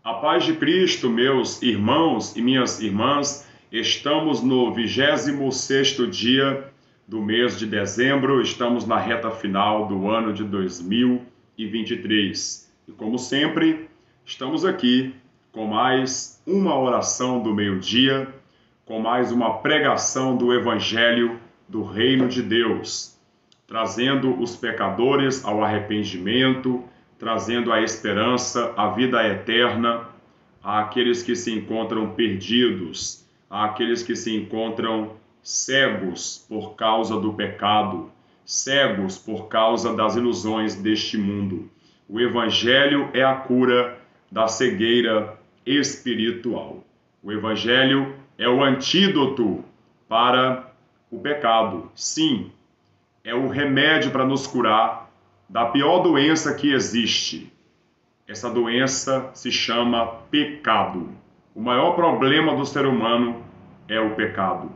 A paz de Cristo, meus irmãos e minhas irmãs, estamos no 26º dia do mês de dezembro, estamos na reta final do ano de 2023. E como sempre, estamos aqui com mais uma oração do meio-dia, com mais uma pregação do Evangelho do Reino de Deus, trazendo os pecadores ao arrependimento, trazendo a esperança, a vida eterna àqueles que se encontram perdidos, àqueles que se encontram cegos por causa do pecado, cegos por causa das ilusões deste mundo. O Evangelho é a cura da cegueira espiritual. O Evangelho é o antídoto para o pecado. Sim, é o remédio para nos curar da pior doença que existe. Essa doença se chama pecado. O maior problema do ser humano é o pecado.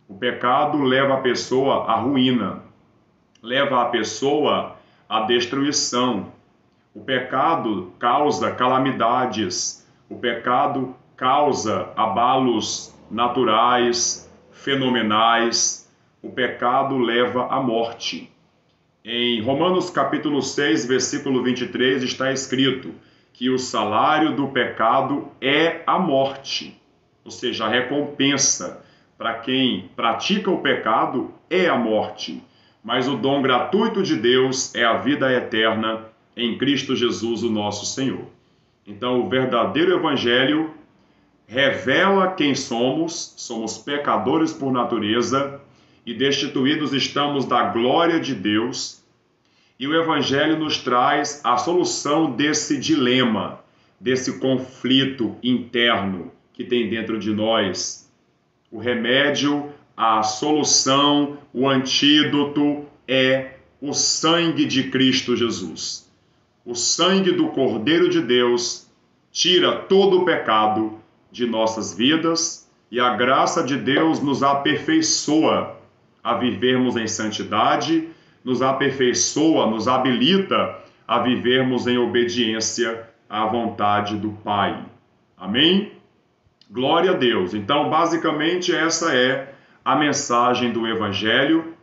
O pecado leva a pessoa à ruína, leva a pessoa à destruição. O pecado causa calamidades, o pecado causa abalos naturais, fenomenais. O pecado leva à morte. Em Romanos capítulo 6, versículo 23, está escrito que o salário do pecado é a morte, ou seja, a recompensa para quem pratica o pecado é a morte, mas o dom gratuito de Deus é a vida eterna em Cristo Jesus, o nosso Senhor. Então, o verdadeiro Evangelho revela quem somos pecadores por natureza, e destituídos estamos da glória de Deus, e o Evangelho nos traz a solução desse dilema, desse conflito interno que tem dentro de nós. O remédio, a solução, o antídoto é o sangue de Cristo Jesus. O sangue do Cordeiro de Deus tira todo o pecado de nossas vidas e a graça de Deus nos aperfeiçoa a vivermos em santidade, nos aperfeiçoa, nos habilita a vivermos em obediência à vontade do Pai. Amém? Glória a Deus. Então, basicamente, essa é a mensagem do Evangelho.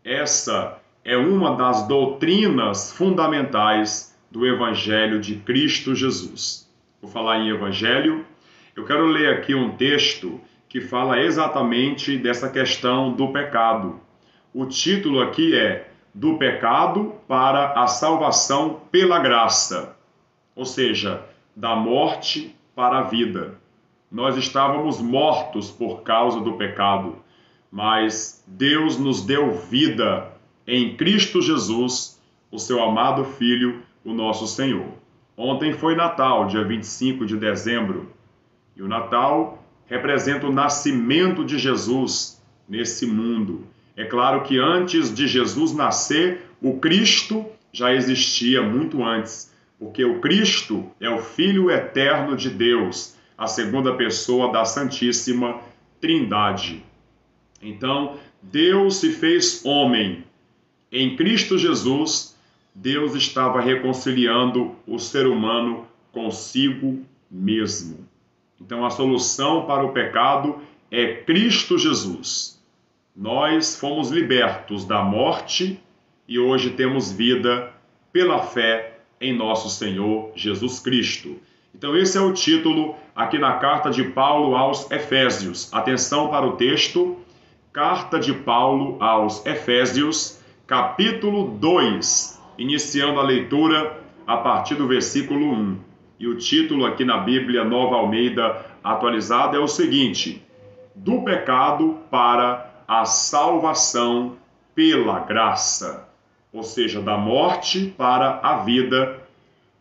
Essa é uma das doutrinas fundamentais do Evangelho de Cristo Jesus. Vou falar em Evangelho. Eu quero ler aqui um texto que fala exatamente dessa questão do pecado. O título aqui é Do Pecado para a Salvação pela Graça, ou seja, da morte para a vida. Nós estávamos mortos por causa do pecado, mas Deus nos deu vida em Cristo Jesus, o seu amado Filho, o nosso Senhor. Ontem foi Natal, dia 25 de dezembro, e o Natal representa o nascimento de Jesus nesse mundo. É claro que antes de Jesus nascer, o Cristo já existia muito antes, porque o Cristo é o Filho eterno de Deus, a segunda pessoa da Santíssima Trindade. Então, Deus se fez homem. Em Cristo Jesus, Deus estava reconciliando o ser humano consigo mesmo. Então, a solução para o pecado é Cristo Jesus. Nós fomos libertos da morte e hoje temos vida pela fé em nosso Senhor Jesus Cristo. Então, esse é o título aqui na carta de Paulo aos Efésios. Atenção para o texto. Carta de Paulo aos Efésios, capítulo 2, iniciando a leitura a partir do versículo 1. E o título aqui na Bíblia Nova Almeida atualizada é o seguinte: Do pecado para a salvação pela graça, ou seja, da morte para a vida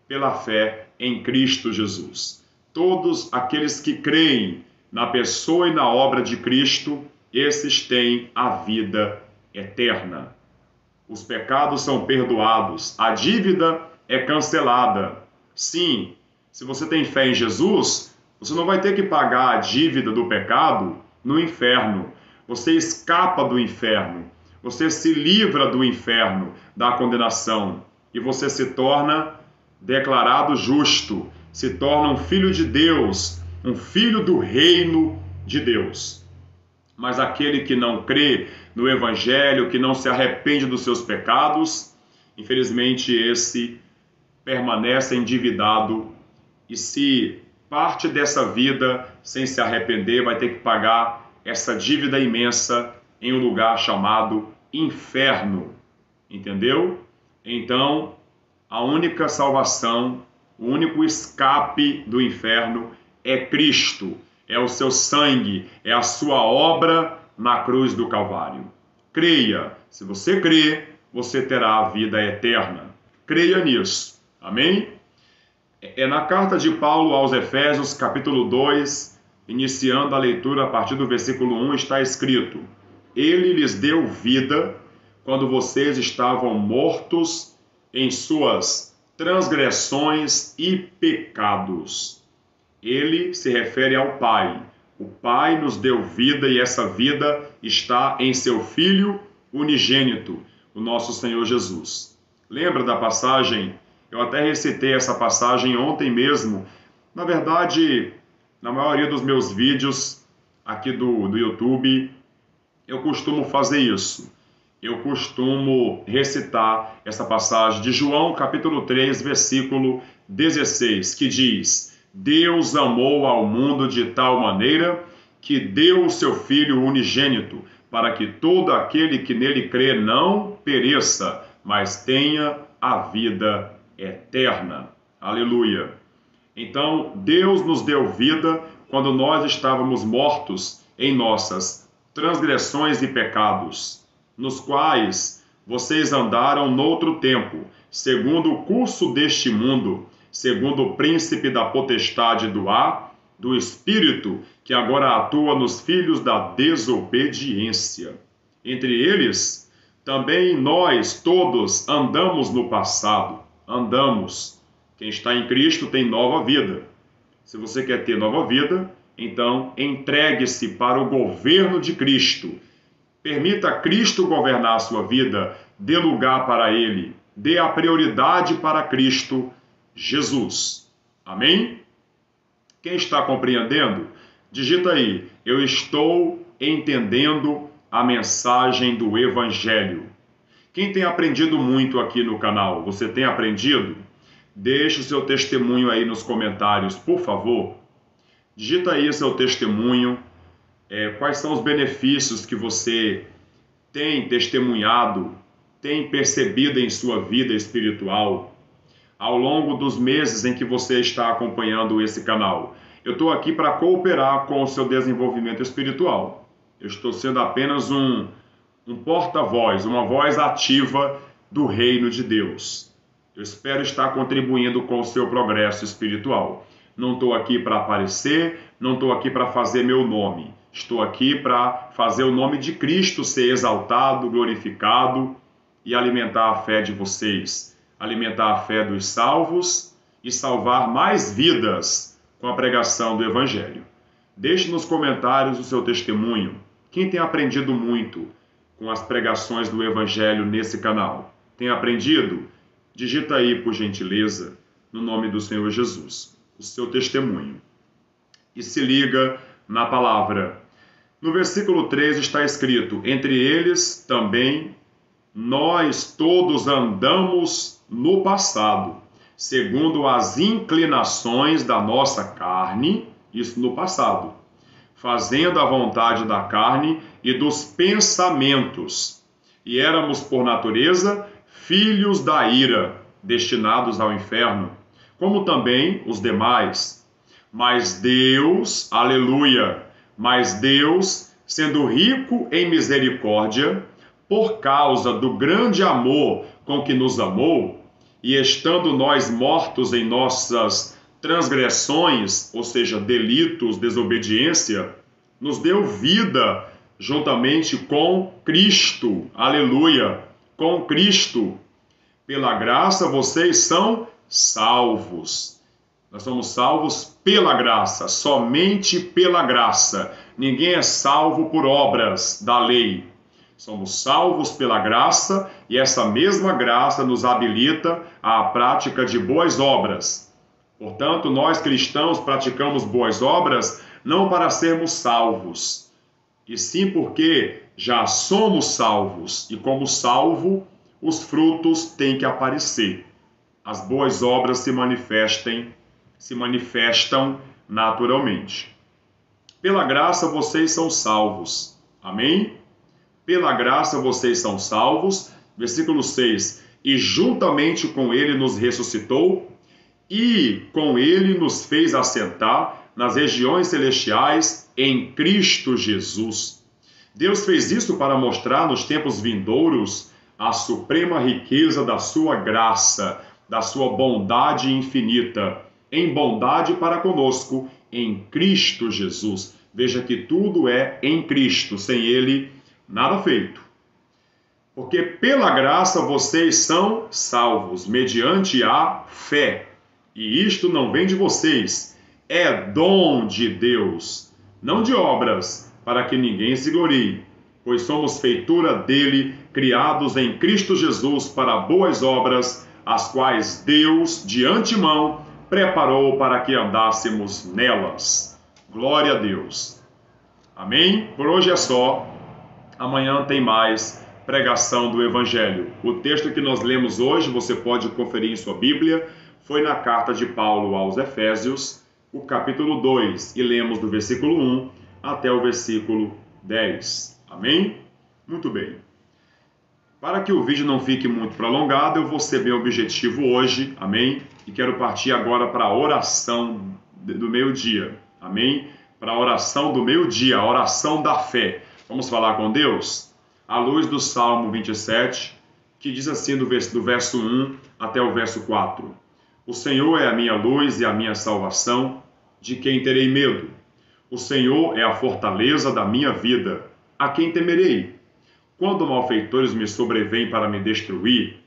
pela fé em Cristo Jesus. Todos aqueles que creem na pessoa e na obra de Cristo, esses têm a vida eterna. Os pecados são perdoados, a dívida é cancelada. Sim, se você tem fé em Jesus, você não vai ter que pagar a dívida do pecado no inferno. Você escapa do inferno, você se livra do inferno, da condenação, e você se torna declarado justo. se torna um filho de Deus, um filho do reino de Deus. Mas aquele que não crê no Evangelho, que não se arrepende dos seus pecados, infelizmente esse permanece endividado e se parte dessa vida sem se arrepender, vai ter que pagar essa dívida imensa em um lugar chamado inferno. Entendeu? Então, a única salvação, o único escape do inferno é Cristo, é o seu sangue, é a sua obra na cruz do Calvário. Creia, se você crer, você terá a vida eterna. Creia nisso, amém? É na carta de Paulo aos Efésios, capítulo 2, iniciando a leitura a partir do versículo 1, está escrito: Ele lhes deu vida quando vocês estavam mortos em suas transgressões e pecados. Ele se refere ao Pai. O Pai nos deu vida e essa vida está em seu Filho unigênito, o nosso Senhor Jesus. Lembra da passagem? Eu até recitei essa passagem ontem mesmo. Na verdade, na maioria dos meus vídeos aqui do YouTube, eu costumo fazer isso. Eu costumo recitar essa passagem de João, capítulo 3, versículo 16, que diz: Deus amou ao mundo de tal maneira que deu o seu Filho unigênito, para que todo aquele que nele crê não pereça, mas tenha a vida eterna. Aleluia! Então, Deus nos deu vida quando nós estávamos mortos em nossas transgressões e pecados, nos quais vocês andaram noutro tempo, segundo o curso deste mundo, segundo o príncipe da potestade do ar, do Espírito, que agora atua nos filhos da desobediência. Entre eles, também nós todos andamos no passado. Andamos. Quem está em Cristo tem nova vida. Se você quer ter nova vida, então entregue-se para o governo de Cristo. Permita Cristo governar a sua vida, dê lugar para Ele, dê a prioridade para Cristo Jesus. Amém? Quem está compreendendo? Digita aí: eu estou entendendo a mensagem do Evangelho. Quem tem aprendido muito aqui no canal? Você tem aprendido? Deixe o seu testemunho aí nos comentários, por favor. Digita aí o seu testemunho. Quais são os benefícios que você tem testemunhado, tem percebido em sua vida espiritual ao longo dos meses em que você está acompanhando esse canal. Eu estou aqui para cooperar com o seu desenvolvimento espiritual. Eu estou sendo apenas um porta-voz, uma voz ativa do reino de Deus. Eu espero estar contribuindo com o seu progresso espiritual. Não estou aqui para aparecer, não estou aqui para fazer meu nome. Estou aqui para fazer o nome de Cristo ser exaltado, glorificado e alimentar a fé de vocês, alimentar a fé dos salvos e salvar mais vidas com a pregação do Evangelho. Deixe nos comentários o seu testemunho. Quem tem aprendido muito com as pregações do Evangelho nesse canal? Tem aprendido? Digita aí, por gentileza, no nome do Senhor Jesus, o seu testemunho. E se liga na palavra. No versículo 3 está escrito: entre eles também nós todos andamos no passado, segundo as inclinações da nossa carne, isso no passado, fazendo a vontade da carne e dos pensamentos, e éramos por natureza filhos da ira, destinados ao inferno, como também os demais. Mas Deus, aleluia, mas Deus, sendo rico em misericórdia, por causa do grande amor com que nos amou, e estando nós mortos em nossas transgressões, ou seja, delitos, desobediência, nos deu vida juntamente com Cristo, aleluia, com Cristo. Pela graça vocês são salvos. Nós somos salvos pela graça, somente pela graça. Ninguém é salvo por obras da lei. Somos salvos pela graça e essa mesma graça nos habilita à prática de boas obras. Portanto, nós cristãos praticamos boas obras não para sermos salvos, e sim porque já somos salvos, e como salvo, os frutos têm que aparecer. As boas obras se manifestam naturalmente. Pela graça vocês são salvos. Amém? Pela graça vocês são salvos. Versículo 6. E juntamente com ele nos ressuscitou e com ele nos fez assentar nas regiões celestiais em Cristo Jesus. Deus fez isso para mostrar nos tempos vindouros a suprema riqueza da sua graça, da sua bondade infinita, em bondade para conosco, em Cristo Jesus. Veja que tudo é em Cristo, sem Ele, nada feito. Porque pela graça vocês são salvos, mediante a fé. E isto não vem de vocês, é dom de Deus, não de obras, para que ninguém se glorie, pois somos feitura dele, criados em Cristo Jesus para boas obras, as quais Deus, de antemão, preparou para que andássemos nelas. Glória a Deus. Amém? Por hoje é só. Amanhã tem mais pregação do Evangelho. O texto que nós lemos hoje, você pode conferir em sua Bíblia, foi na carta de Paulo aos Efésios, o capítulo 2, e lemos do versículo 1 até o versículo 10. Amém? Muito bem. Para que o vídeo não fique muito prolongado, eu vou ser bem objetivo hoje, amém? E quero partir agora para a oração do meio-dia, amém? Para a oração do meio-dia, a oração da fé. Vamos falar com Deus? À luz do Salmo 27, que diz assim do verso 1 até o verso 4. O Senhor é a minha luz e a minha salvação, de quem terei medo? O Senhor é a fortaleza da minha vida, a quem temerei? Quando malfeitores me sobrevêm para me destruir,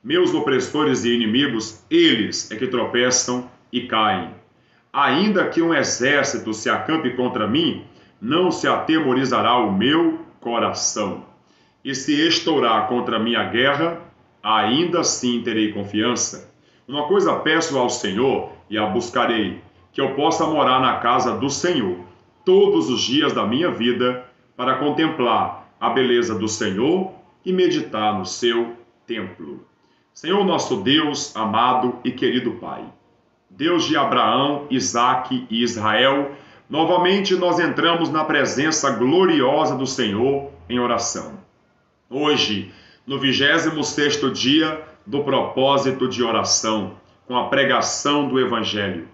meus opressores e inimigos, eles é que tropeçam e caem. Ainda que um exército se acampe contra mim, não se atemorizará o meu coração. E se estourar contra mim a guerra, ainda assim terei confiança. Uma coisa peço ao Senhor e a buscarei, que eu possa morar na casa do Senhor todos os dias da minha vida, para contemplar a beleza do Senhor e meditar no seu templo. Senhor nosso Deus, amado e querido Pai, Deus de Abraão, Isaque e Israel, novamente nós entramos na presença gloriosa do Senhor em oração. Hoje, no 26º dia do propósito de oração, com a pregação do Evangelho,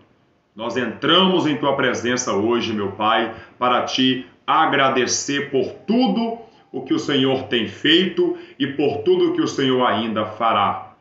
nós entramos em Tua presença hoje, meu Pai, para Te agradecer por tudo o que o Senhor tem feito e por tudo o que o Senhor ainda fará.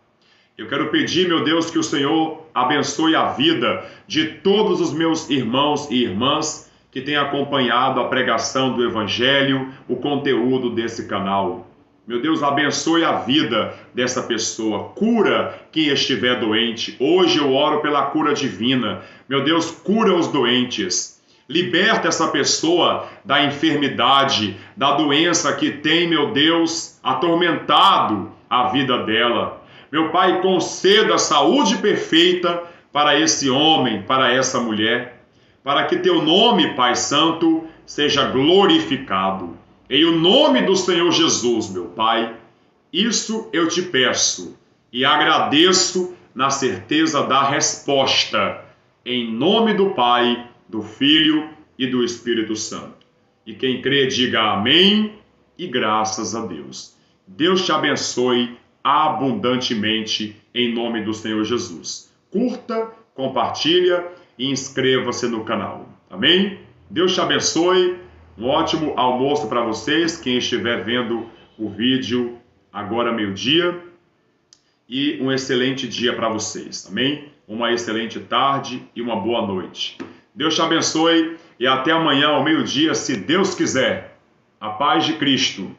Eu quero pedir, meu Deus, que o Senhor abençoe a vida de todos os meus irmãos e irmãs que têm acompanhado a pregação do Evangelho, o conteúdo desse canal. Meu Deus, abençoe a vida dessa pessoa, cura quem estiver doente. Hoje eu oro pela cura divina. Meu Deus, cura os doentes. Liberta essa pessoa da enfermidade, da doença que tem, meu Deus, atormentado a vida dela. Meu Pai, conceda saúde perfeita para esse homem, para essa mulher, para que teu nome, Pai Santo, seja glorificado. Em o nome do Senhor Jesus, meu Pai, isso eu te peço e agradeço na certeza da resposta. Em nome do Pai, do Filho e do Espírito Santo. E quem crê, diga amém e graças a Deus. Deus te abençoe abundantemente em nome do Senhor Jesus. Curta, compartilha e inscreva-se no canal. Amém? Deus te abençoe. Um ótimo almoço para vocês, quem estiver vendo o vídeo agora meio-dia. E um excelente dia para vocês. Amém? Uma excelente tarde e uma boa noite. Deus te abençoe e até amanhã ao meio-dia, se Deus quiser. A paz de Cristo.